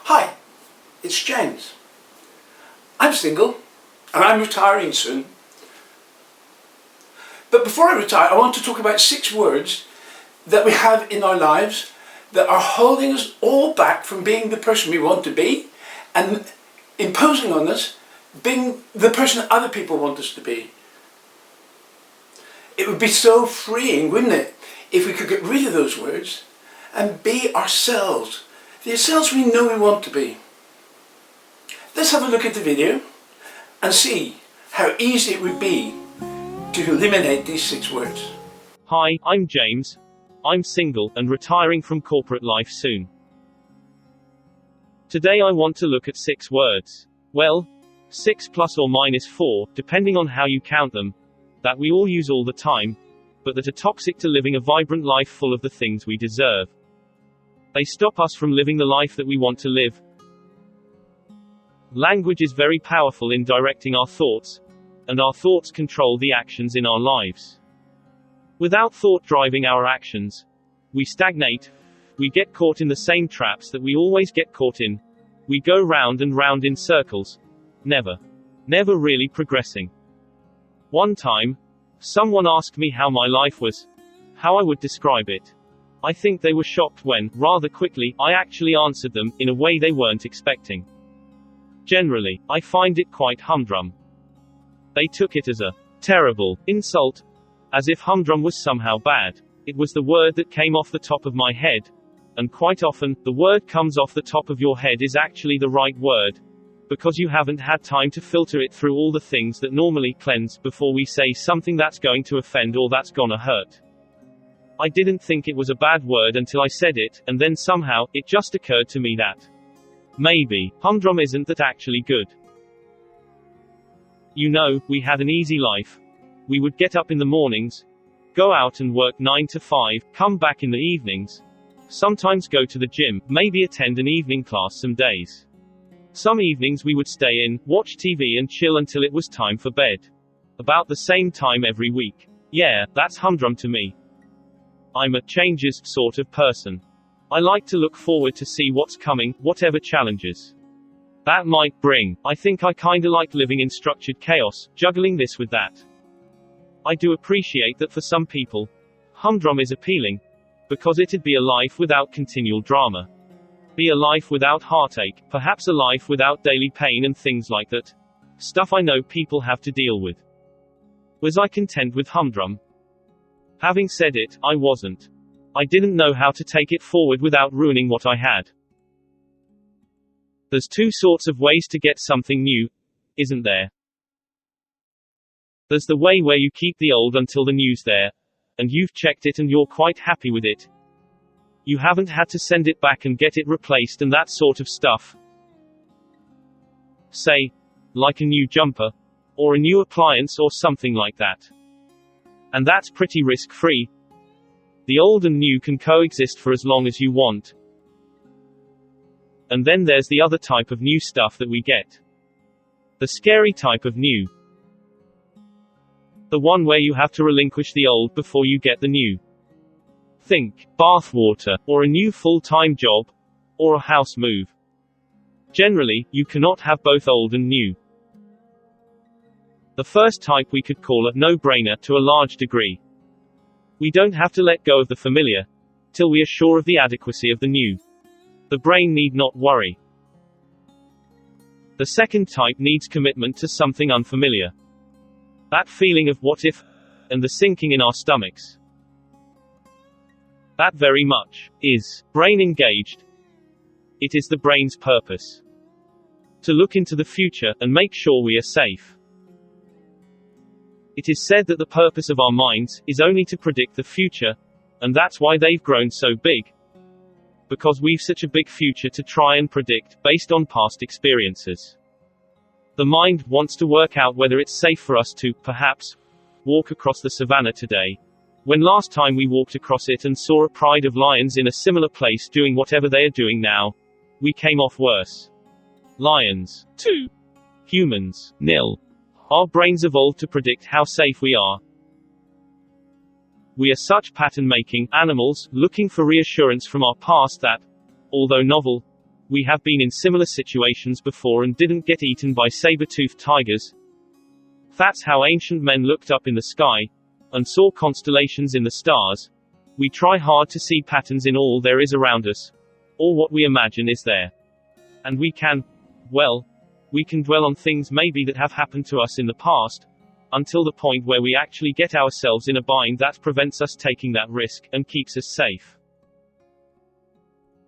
Hi, it's James. I'm single and I'm retiring soon. But before I retire, I want to talk about 6 words that we have in our lives that are holding us all back from being the person we want to be and imposing on us being the person that other people want us to be. It would be so freeing, wouldn't it, if we could get rid of those words and be ourselves, the ourselves we know we want to be. Let's have a look at the video and see how easy it would be to eliminate these 6 words. Hi, I'm James. I'm single and retiring from corporate life soon. Today I want to look at 6 words. Well, 6 plus or minus 4, depending on how you count them, that we all use all the time, but that are toxic to living a vibrant life full of the things we deserve. They stop us from living the life that we want to live. Language is very powerful in directing our thoughts, and our thoughts control the actions in our lives. Without thought driving our actions, we stagnate, we get caught in the same traps that we always get caught in, we go round and round in circles, never really progressing. One time, someone asked me how my life was, how I would describe it. I think they were shocked when, rather quickly, I actually answered them, in a way they weren't expecting. Generally, I find it quite humdrum. They took it as a terrible insult, as if humdrum was somehow bad. It was the word that came off the top of my head, and quite often, the word comes off the top of your head is actually the right word, because you haven't had time to filter it through all the things that normally cleanse before we say something that's going to offend or that's gonna hurt. I didn't think it was a bad word until I said it, and then somehow, it just occurred to me that maybe humdrum isn't that actually good. You know, we had an easy life. We would get up in the mornings, go out and work 9 to 5, come back in the evenings, sometimes go to the gym, maybe attend an evening class some days. Some evenings we would stay in, watch TV and chill until it was time for bed. About the same time every week. Yeah, that's humdrum to me. I'm a changes sort of person. I like to look forward to see what's coming, whatever challenges that might bring. I think I kinda like living in structured chaos, juggling this with that. I do appreciate that for some people, humdrum is appealing, because it'd be a life without continual drama. Be a life without heartache, perhaps a life without daily pain and things like that. Stuff I know people have to deal with. Was I content with humdrum? Having said it, I wasn't. I didn't know how to take it forward without ruining what I had. There's 2 sorts of ways to get something new, isn't there? There's the way where you keep the old until the new's there, and you've checked it and you're quite happy with it. You haven't had to send it back and get it replaced and that sort of stuff. Say, like a new jumper, or a new appliance or something like that. And that's pretty risk-free. The old and new can coexist for as long as you want. And then there's the other type of new stuff that we get. The scary type of new. The one where you have to relinquish the old before you get the new. Think, bathwater, or a new full-time job, or a house move. Generally, you cannot have both old and new. The first type we could call a no-brainer to a large degree. We don't have to let go of the familiar, till we are sure of the adequacy of the new. The brain need not worry. The second type needs commitment to something unfamiliar. That feeling of what if, and the sinking in our stomachs. That very much is brain engaged. It is the brain's purpose to look into the future and make sure we are safe. It is said that the purpose of our minds is only to predict the future, and that's why they've grown so big. Because we've such a big future to try and predict, based on past experiences. The mind wants to work out whether it's safe for us to, perhaps, walk across the savannah today. When last time we walked across it and saw a pride of lions in a similar place doing whatever they are doing now, we came off worse. Lions, 2. Humans, 0. Our brains evolved to predict how safe we are. We are such pattern-making animals, looking for reassurance from our past that, although novel, We have been in similar situations before and didn't get eaten by saber-toothed tigers. That's how ancient men looked up in the sky and saw constellations in the stars. We try hard to see patterns in all there is around us, or what we imagine is there. And we can dwell on things maybe that have happened to us in the past, until the point where we actually get ourselves in a bind that prevents us taking that risk, and keeps us safe.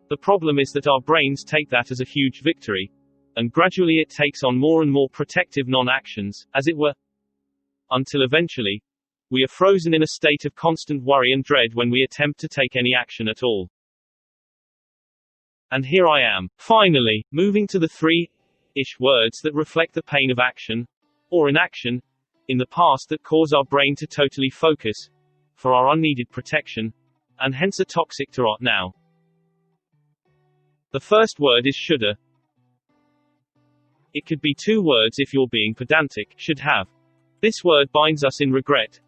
The problem is that our brains take that as a huge victory, and gradually it takes on more and more protective non-actions, as it were, until eventually, we are frozen in a state of constant worry and dread when we attempt to take any action at all. And here I am, finally, moving to the three-ish words that reflect the pain of action, or inaction, in the past that cause our brain to totally focus, for our unneeded protection, and hence are toxic to our now. The first word is shoulda. It could be two words if you're being pedantic, should have. This word binds us in regret.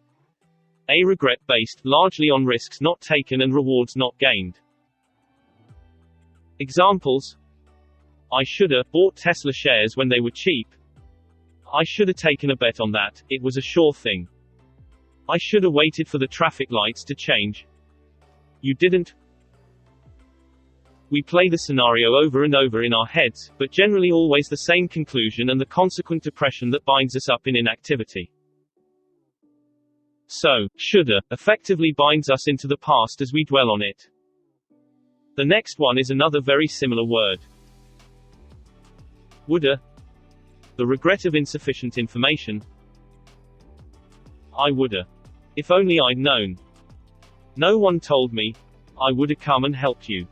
A regret based, largely on risks not taken and rewards not gained. Examples: I shoulda bought Tesla shares when they were cheap. I shoulda taken a bet on that, it was a sure thing. I shoulda waited for the traffic lights to change. You didn't. We play the scenario over and over in our heads, but generally always the same conclusion and the consequent depression that binds us up in inactivity. So, shoulda effectively binds us into the past as we dwell on it. The next one is another very similar word. Woulda. The regret of insufficient information. I woulda. If only I'd known. No one told me. I woulda come and helped you.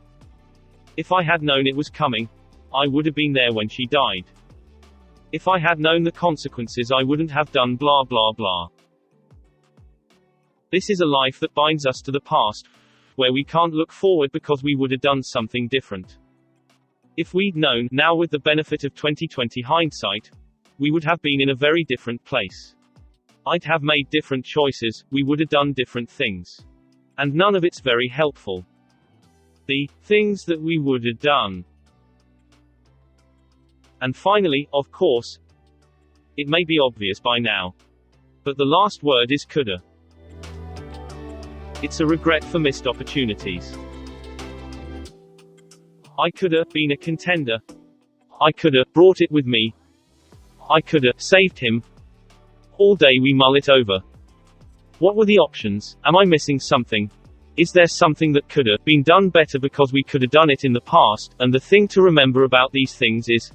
If I had known it was coming, I would have been there when she died. If I had known the consequences, I wouldn't have done blah blah blah. This is a life that binds us to the past, where we can't look forward because we would have done something different. If we'd known, now with the benefit of 2020 hindsight, we would have been in a very different place. I'd have made different choices, we would have done different things. And none of it's very helpful. The things that we would have done. And finally, of course, it may be obvious by now, but the last word is coulda. It's a regret for missed opportunities. I coulda been a contender. I coulda brought it with me. I coulda saved him. All day we mull it over. What were the options? Am I missing something? Is there something that could have been done better because we could have done it in the past? And the thing to remember about these things is,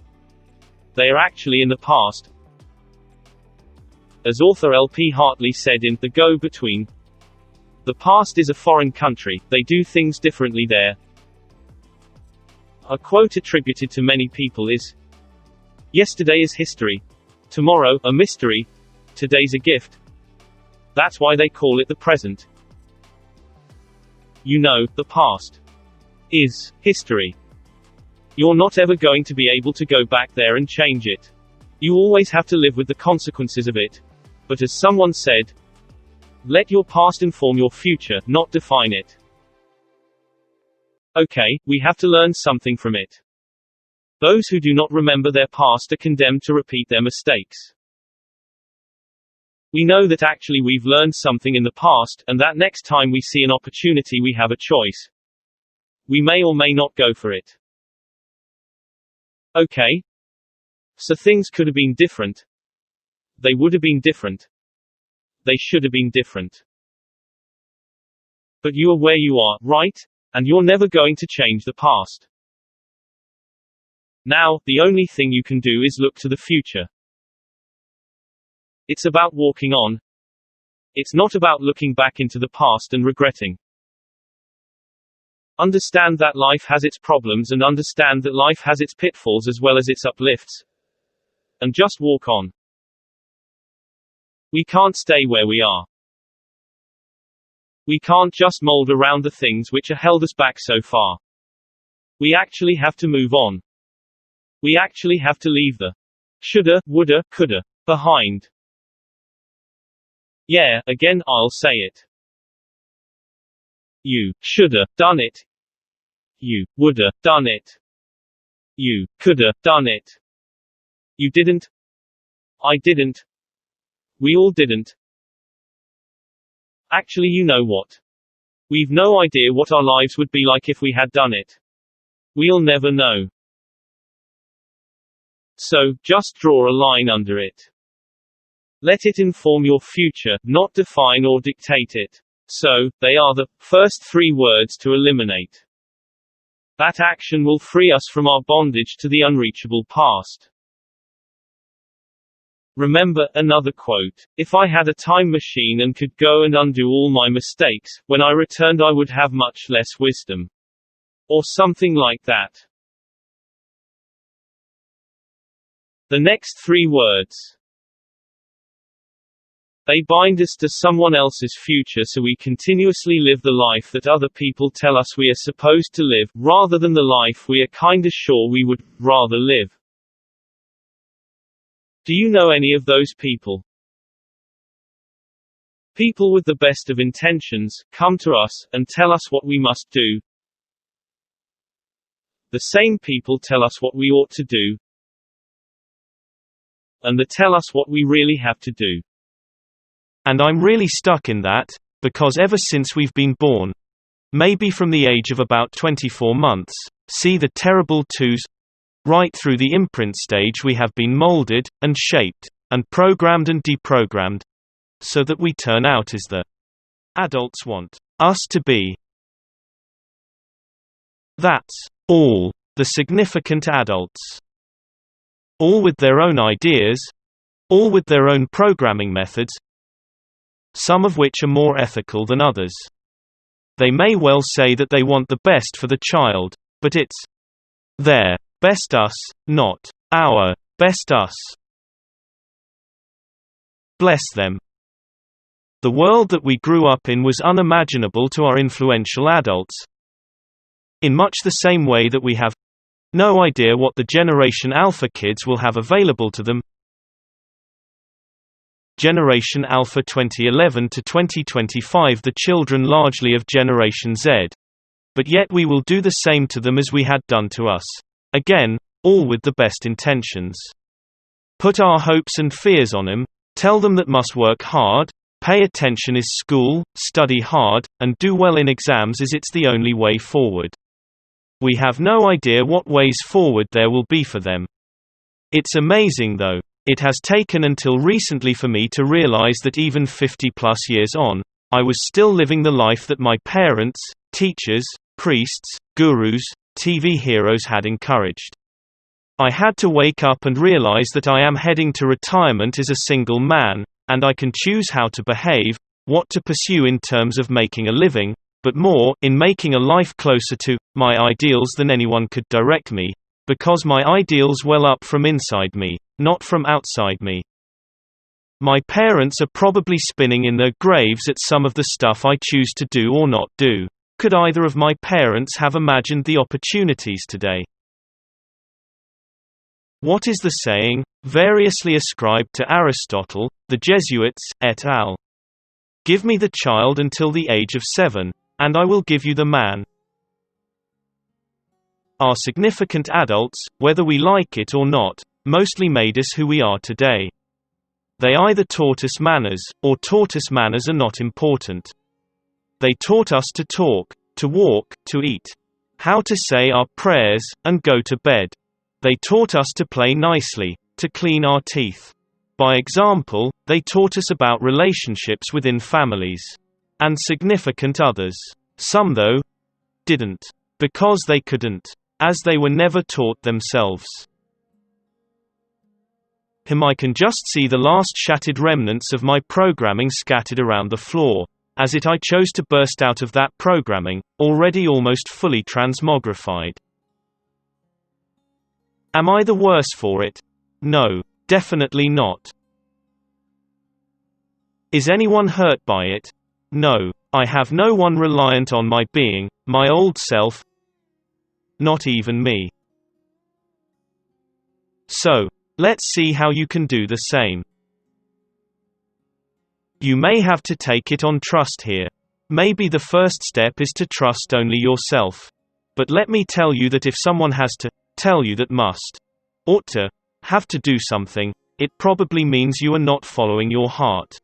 they are actually in the past. As author L.P. Hartley said in The Go-Between, the past is a foreign country, they do things differently there. A quote attributed to many people is, yesterday is history. Tomorrow, a mystery. Today's a gift. That's why they call it the present. You know, the past is history. You're not ever going to be able to go back there and change it. You always have to live with the consequences of it. But as someone said, let your past inform your future, not define it. Okay, we have to learn something from it. Those who do not remember their past are condemned to repeat their mistakes. We know that actually we've learned something in the past, and that next time we see an opportunity we have a choice. We may or may not go for it. Okay. So things could have been different. They would have been different. They should have been different. But you are where you are, right? And you're never going to change the past. Now, the only thing you can do is look to the future. It's about walking on. It's not about looking back into the past and regretting. Understand that life has its problems and understand that life has its pitfalls as well as its uplifts. And just walk on. We can't stay where we are. We can't just mold around the things which have held us back so far. We actually have to move on. We actually have to leave the shoulda, woulda, coulda behind. Yeah, again, I'll say it. You shoulda done it. You woulda done it. You coulda done it. You didn't. I didn't. We all didn't. Actually, you know what? We've no idea what our lives would be like if we had done it. We'll never know. So, just draw a line under it. Let it inform your future, not define or dictate it. So, they are the first 3 words to eliminate. That action will free us from our bondage to the unreachable past. Remember, another quote, "If I had a time machine and could go and undo all my mistakes, when I returned I would have much less wisdom." Or something like that. The next 3 words. They bind us to someone else's future, so we continuously live the life that other people tell us we are supposed to live, rather than the life we are kinda sure we would rather live. Do you know any of those people? People with the best of intentions come to us and tell us what we must do. The same people tell us what we ought to do, and they tell us what we really have to do. And I'm really stuck in that, because ever since we've been born, maybe from the age of about 24 months, see the terrible twos, right through the imprint stage we have been molded, and shaped, and programmed and deprogrammed, so that we turn out as the adults want us to be. That's all the significant adults. All with their own ideas, all with their own programming methods, some of which are more ethical than others. They may well say that they want the best for the child, but it's their best us, not our best us. Bless them. The world that we grew up in was unimaginable to our influential adults, in much the same way that we have no idea what the Generation Alpha kids will have available to them. Generation Alpha 2011 to 2025, the children largely of Generation Z. But yet we will do the same to them as we had done to us. Again, all with the best intentions. Put our hopes and fears on them, tell them that must work hard, pay attention is school, study hard, and do well in exams as it's the only way forward. We have no idea what ways forward there will be for them. It's amazing though. It has taken until recently for me to realize that even 50+ years on, I was still living the life that my parents, teachers, priests, gurus, TV heroes had encouraged. I had to wake up and realize that I am heading to retirement as a single man, and I can choose how to behave, what to pursue in terms of making a living, but more, in making a life closer to my ideals than anyone could direct me, because my ideals well up from inside me, not from outside me. My parents are probably spinning in their graves at some of the stuff I choose to do or not do. Could either of my parents have imagined the opportunities today? What is the saying, variously ascribed to Aristotle, the Jesuits, et al.? Give me the child until the age of 7, and I will give you the man. Our significant adults, whether we like it or not, mostly made us who we are today. They either taught us manners, or taught us manners are not important. They taught us to talk, to walk, to eat, how to say our prayers, and go to bed. They taught us to play nicely, to clean our teeth. By example, they taught us about relationships within families and significant others. Some, though, didn't. Because they couldn't. As they were never taught themselves. I can just see the last shattered remnants of my programming scattered around the floor, as I chose to burst out of that programming, already almost fully transmogrified. Am I the worse for it? No, definitely not. Is anyone hurt by it? No. I have no one reliant on my being, my old self. Not even me. So, let's see how you can do the same. You may have to take it on trust here. Maybe the first step is to trust only yourself. But let me tell you that if someone has to tell you that must, ought to, have to do something, it probably means you are not following your heart.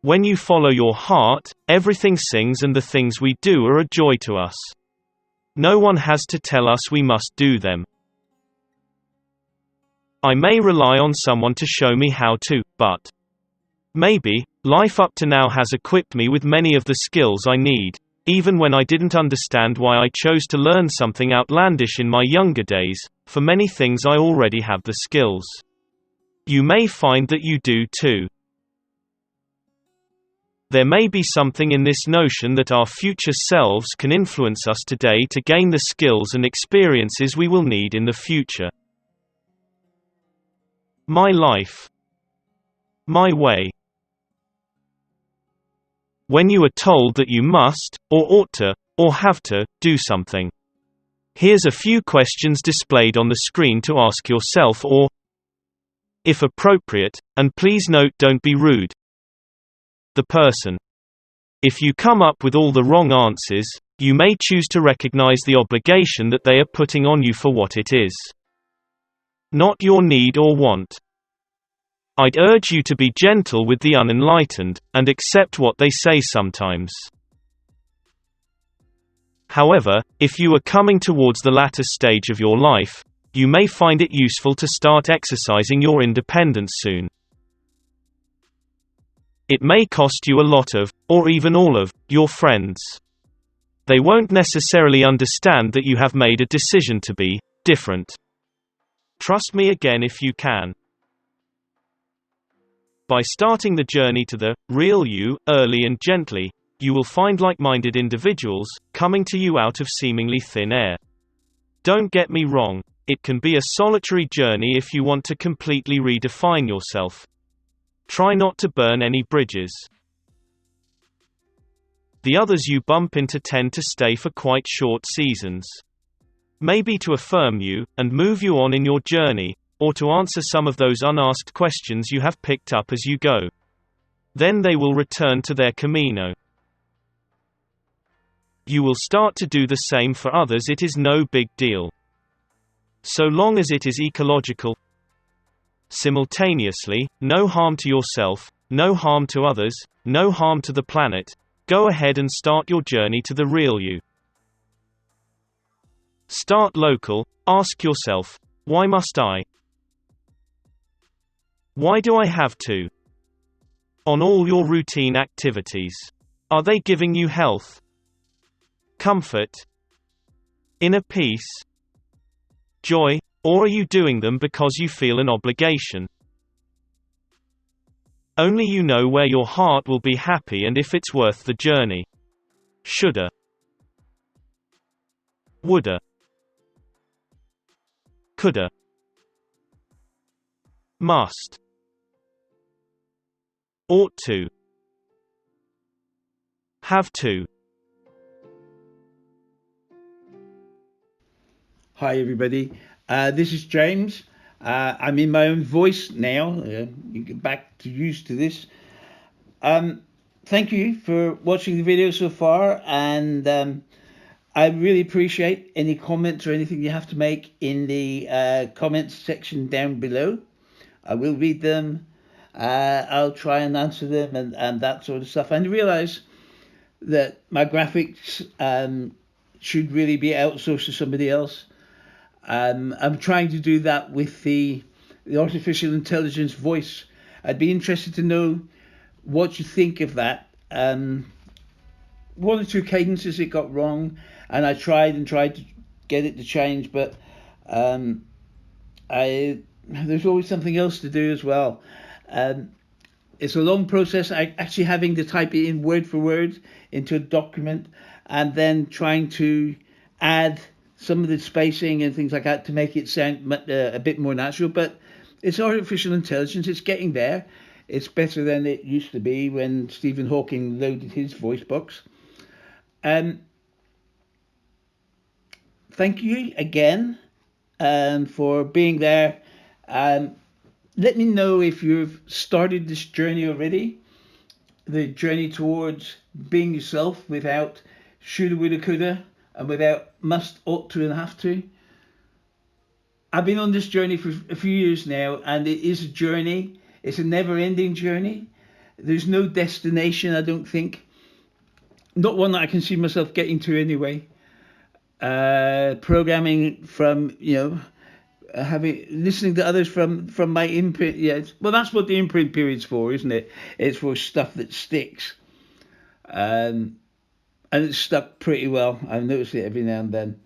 When you follow your heart, everything sings and the things we do are a joy to us. No one has to tell us we must do them. I may rely on someone to show me how to, but maybe, life up to now has equipped me with many of the skills I need, even when I didn't understand why I chose to learn something outlandish in my younger days. For many things I already have the skills. You may find that you do too. There may be something in this notion that our future selves can influence us today to gain the skills and experiences we will need in the future. My life. My way. When you are told that you must, or ought to, or have to, do something. Here's a few questions displayed on the screen to ask yourself or, if appropriate, and please note don't be rude, the person. If you come up with all the wrong answers, you may choose to recognize the obligation that they are putting on you for what it is. Not your need or want. I'd urge you to be gentle with the unenlightened, and accept what they say sometimes. However, if you are coming towards the latter stage of your life, you may find it useful to start exercising your independence soon. It may cost you a lot of, or even all of, your friends. They won't necessarily understand that you have made a decision to be different. Trust me again if you can. By starting the journey to the real you, early and gently, you will find like-minded individuals, coming to you out of seemingly thin air. Don't get me wrong, it can be a solitary journey if you want to completely redefine yourself. Try not to burn any bridges. The others you bump into tend to stay for quite short seasons. Maybe to affirm you, and move you on in your journey, or to answer some of those unasked questions you have picked up as you go. Then they will return to their camino. You will start to do the same for others. It is no big deal. So long as it is ecological. Simultaneously, no harm to yourself, no harm to others, no harm to the planet. Go ahead and start your journey to the real you. Start local. Ask yourself, why must I? Why do I have to? On all your routine activities. Are they giving you health? Comfort? Inner peace? Joy? Or are you doing them because you feel an obligation? Only you know where your heart will be happy and if it's worth the journey. Shoulda. Woulda. Coulda. Must. Ought to. Have to. Hi everybody, this is James. I'm in my own voice now. You get back to used to this. Thank you for watching the video so far, and I really appreciate any comments or anything you have to make in the comments section down below. I will read them. I'll try and answer them and that sort of stuff. And realize that my graphics should really be outsourced to somebody else. I'm trying to do that with the artificial intelligence voice. I'd be interested to know what you think of that. One or two cadences it got wrong, and I tried to get it to change, but there's always something else to do as well. It's a long process. Actually having to type it in word for word into a document, and then trying to add some of the spacing and things like that to make it sound a bit more natural. But it's artificial intelligence. It's getting there. It's better than it used to be when Stephen Hawking loaded his voice box. Thank you again for being there. Let me know if you've started this journey already, the journey towards being yourself without shoulda, woulda, coulda, and without must, ought to, and have to. I've been on this journey for a few years now, and it is a journey. It's a never-ending journey. There's no destination, I don't think. Not one that I can see myself getting to anyway. Programming from, having listening to others from my imprint. Yeah, well, that's what the imprint period's for, isn't it? It's for stuff that sticks, and it's stuck pretty well. I've noticed it every now and then.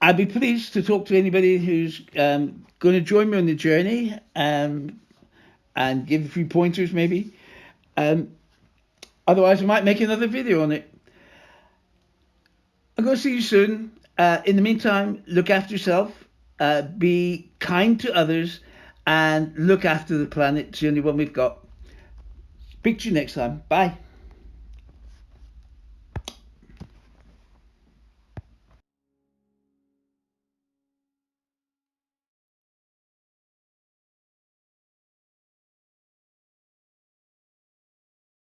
I'd be pleased to talk to anybody who's going to join me on the journey, and give a few pointers maybe. Otherwise, I might make another video on it. I'm going to see you soon. In the meantime, look after yourself, be kind to others, and look after the planet. It's the only one we've got. Speak to you next time. Bye.